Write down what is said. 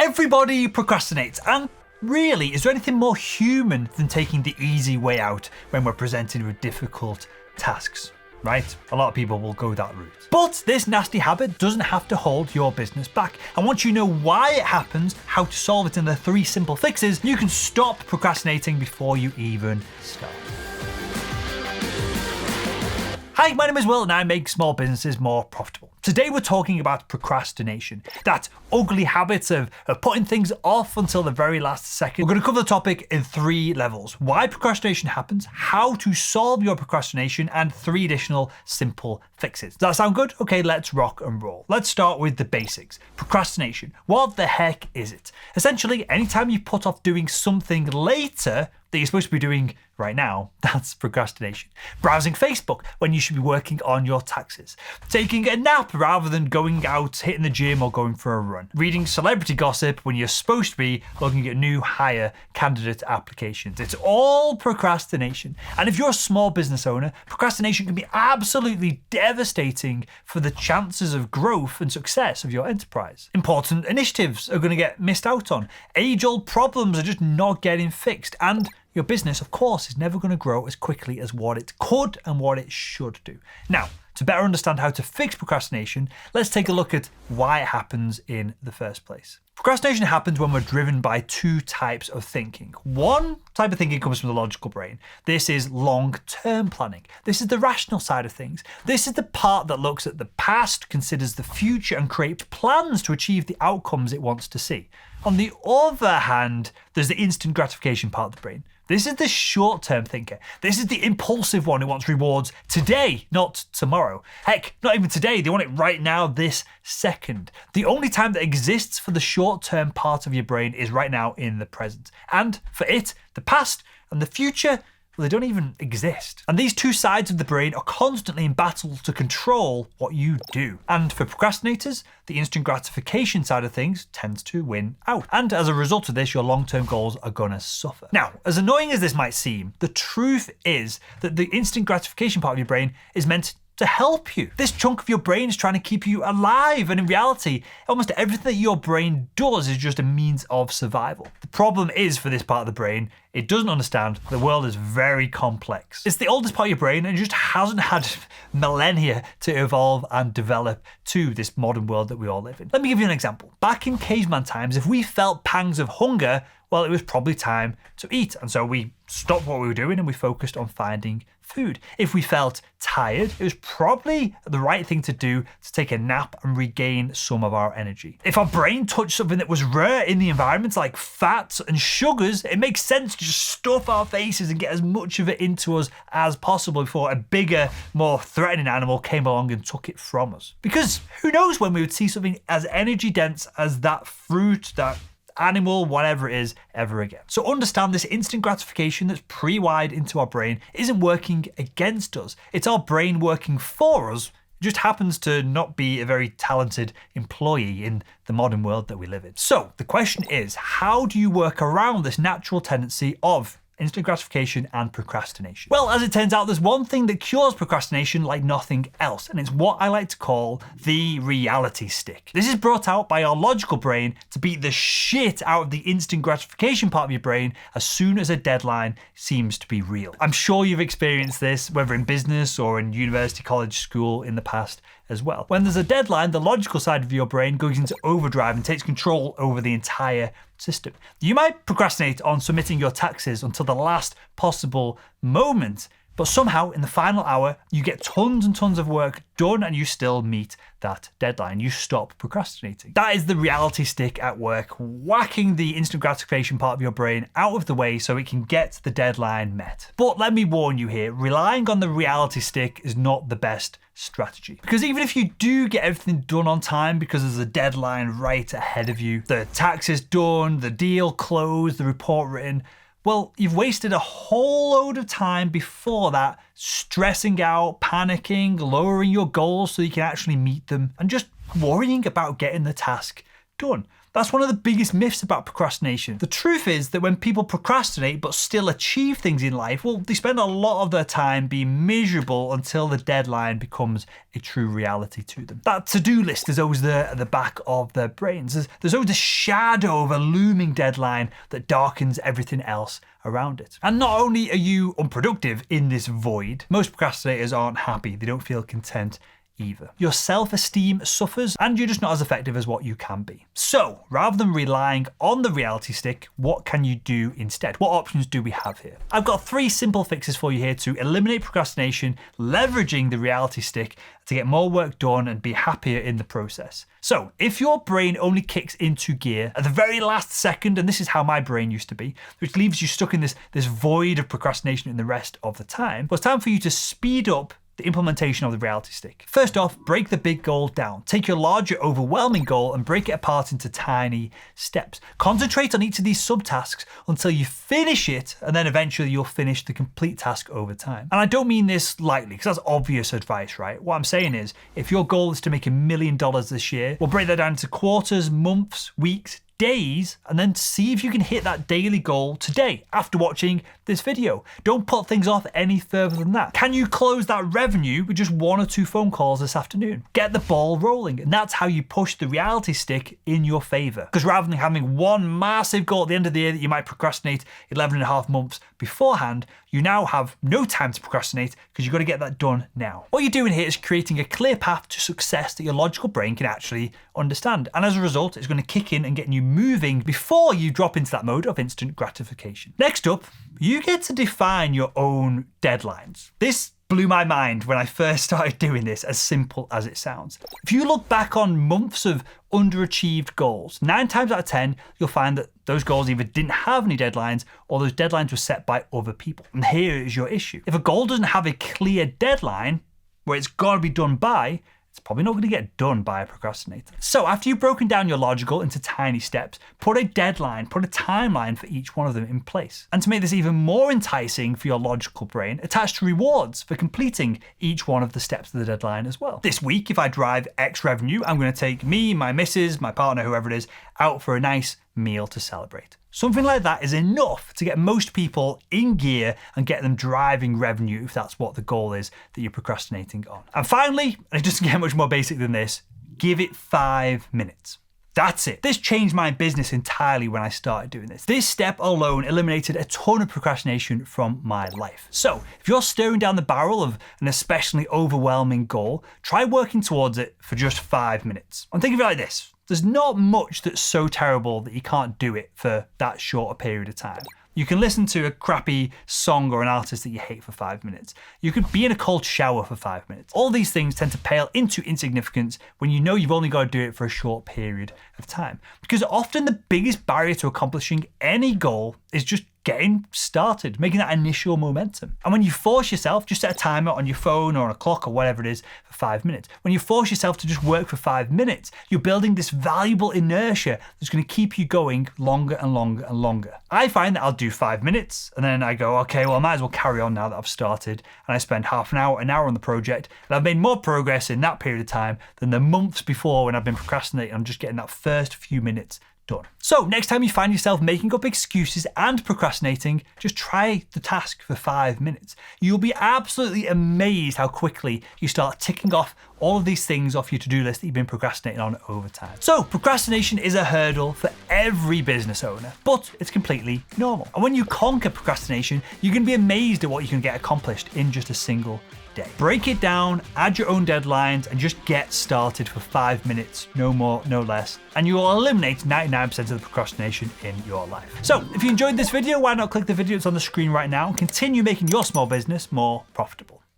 Everybody procrastinates, and really, is there anything more human than taking the easy way out when we're presented with difficult tasks? Right? A lot of people will go that route. But this nasty habit doesn't have to hold your business back. And once you know why it happens, how to solve it, and the 3 simple fixes, you can stop procrastinating before you even start. Hi, my name is Will and I make small businesses more profitable. Today we're talking about procrastination, that ugly habit of putting things off until the very last second. We're going to cover the topic in 3 levels: why procrastination happens, how to solve your procrastination, and 3 additional simple fixes. Does that sound good? Okay, let's rock and roll. Let's start with the basics. Procrastination. What the heck is it? Essentially, anytime you put off doing something later that you're supposed to be doing right now, that's procrastination. Browsing Facebook when you should be working on your taxes. Taking a nap rather than going out, hitting the gym, or going for a run. Reading celebrity gossip when you're supposed to be looking at new hire candidate applications. It's all procrastination. And if you're a small business owner, procrastination can be absolutely devastating for the chances of growth and success of your enterprise. Important initiatives are going to get missed out on. Age-old problems are just not getting fixed. And your business, of course, is never going to grow as quickly as what it could and what it should do. Now, to better understand how to fix procrastination, let's take a look at why it happens in the first place. Procrastination happens when we're driven by 2 types of thinking. One type of thinking comes from the logical brain. This is long-term planning. This is the rational side of things. This is the part that looks at the past, considers the future, and creates plans to achieve the outcomes it wants to see. On the other hand, there's the instant gratification part of the brain. This is the short-term thinker. This is the impulsive one who wants rewards today, not tomorrow. Heck, not even today. They want it right now, this second. The only time that exists for the short-term part of your brain is right now in the present. And for it, the past and the future, well, they don't even exist. And these 2 sides of the brain are constantly in battle to control what you do. And for procrastinators, the instant gratification side of things tends to win out. And as a result of this, your long-term goals are gonna suffer. Now, as annoying as this might seem, the truth is that the instant gratification part of your brain is meant to help you. This chunk of your brain is trying to keep you alive, and in reality, almost everything that your brain does is just a means of survival. The problem is, for this part of the brain, it doesn't understand the world is very complex. It's the oldest part of your brain and it just hasn't had millennia to evolve and develop to this modern world that we all live in. Let me give you an example. Back in caveman times, if we felt pangs of hunger, well, it was probably time to eat. And so we stopped what we were doing and we focused on finding food. If we felt tired, it was probably the right thing to do to take a nap and regain some of our energy. If our brain touched something that was rare in the environment, like fats and sugars, it makes sense to just stuff our faces and get as much of it into us as possible before a bigger, more threatening animal came along and took it from us. Because who knows when we would see something as energy dense as that fruit, that animal, whatever it is, ever again. So understand this instant gratification that's pre-wired into our brain isn't working against us. It's our brain working for us. It just happens to not be a very talented employee in the modern world that we live in. So the question is, how do you work around this natural tendency of instant gratification and procrastination? Well, as it turns out, there's one thing that cures procrastination like nothing else, and it's what I like to call the reality stick. This is brought out by our logical brain to beat the shit out of the instant gratification part of your brain as soon as a deadline seems to be real. I'm sure you've experienced this, whether in business or in university, college, school in the past as well. When there's a deadline, the logical side of your brain goes into overdrive and takes control over the entire system. You might procrastinate on submitting your taxes until the last possible moment, but somehow in the final hour, you get tons and tons of work done and you still meet that deadline. You stop procrastinating. That is the reality stick at work, whacking the instant gratification part of your brain out of the way so it can get the deadline met. But let me warn you here, relying on the reality stick is not the best strategy. Because even if you do get everything done on time because there's a deadline right ahead of you, the tax is done, the deal closed, the report written, well, you've wasted a whole load of time before that, stressing out, panicking, lowering your goals so you can actually meet them, and just worrying about getting the task done. That's one of the biggest myths about procrastination. The truth is that when people procrastinate but still achieve things in life, well, they spend a lot of their time being miserable until the deadline becomes a true reality to them. That to-do list is always there at the back of their brains. There's always a shadow of a looming deadline that darkens everything else around it. And not only are you unproductive in this void, most procrastinators aren't happy. They don't feel content either. Your self-esteem suffers and you're just not as effective as what you can be. So rather than relying on the reality stick, what can you do instead? What options do we have here? I've got 3 simple fixes for you here to eliminate procrastination, leveraging the reality stick to get more work done and be happier in the process. So if your brain only kicks into gear at the very last second, and this is how my brain used to be, which leaves you stuck in this void of procrastination in the rest of the time, well, it's time for you to speed up the implementation of the reality stick. First off, break the big goal down. Take your larger, overwhelming goal and break it apart into tiny steps. Concentrate on each of these subtasks until you finish it, and then eventually you'll finish the complete task over time. And I don't mean this lightly, because that's obvious advice, right? What I'm saying is, if your goal is to make $1 million this year, we'll break that down into quarters, months, weeks, days, and then see if you can hit that daily goal today after watching this video. Don't put things off any further than that. Can you close that revenue with just 1 or 2 phone calls this afternoon? Get the ball rolling, and that's how you push the reality stick in your favor. Because rather than having one massive goal at the end of the year that you might procrastinate 11.5 months beforehand, you now have no time to procrastinate because you've got to get that done now. What you're doing here is creating a clear path to success that your logical brain can actually understand. And as a result, it's going to kick in and get you moving before you drop into that mode of instant gratification. Next up, you get to define your own deadlines. This blew my mind when I first started doing this, as simple as it sounds. If you look back on months of underachieved goals, 9 times out of 10, you'll find that those goals either didn't have any deadlines or those deadlines were set by other people. And here is your issue. If a goal doesn't have a clear deadline where it's got to be done by, it's probably not going to get done by a procrastinator. So after you've broken down your logical into tiny steps, put a deadline, put a timeline for each one of them in place. And to make this even more enticing for your logical brain, attach rewards for completing each one of the steps of the deadline as well. This week, if I drive X revenue, I'm going to take me, my missus, my partner, whoever it is, out for a nice meal to celebrate. Something like that is enough to get most people in gear and get them driving revenue if that's what the goal is that you're procrastinating on. And finally, and it doesn't get much more basic than this, give it 5 minutes. That's it. This changed my business entirely when I started doing this. This step alone eliminated a ton of procrastination from my life. So if you're staring down the barrel of an especially overwhelming goal, try working towards it for just 5 minutes. And think of it like this. There's not much that's so terrible that you can't do it for that short a period of time. You can listen to a crappy song or an artist that you hate for 5 minutes. You could be in a cold shower for 5 minutes. All these things tend to pale into insignificance when you know you've only got to do it for a short period of time. Because often the biggest barrier to accomplishing any goal is just getting started, making that initial momentum. And when you force yourself, just set a timer on your phone or on a clock or whatever it is for 5 minutes. When you force yourself to just work for 5 minutes, you're building this valuable inertia that's going to keep you going longer and longer and longer. I find that I'll do 5 minutes and then I go, okay, well, I might as well carry on now that I've started. And I spend half an hour on the project. And I've made more progress in that period of time than the months before when I've been procrastinating on just getting that first few minutes done. So next time you find yourself making up excuses and procrastinating, just try the task for 5 minutes. You'll be absolutely amazed how quickly you start ticking off all of these things off your to-do list that you've been procrastinating on over time. So procrastination is a hurdle for every business owner, but it's completely normal. And when you conquer procrastination, you can be amazed at what you can get accomplished in just a single day. Break it down, add your own deadlines, and just get started for 5 minutes, no more, no less, and you will eliminate 99% of the procrastination in your life. So if you enjoyed this video, why not click the video that's on the screen right now and continue making your small business more profitable.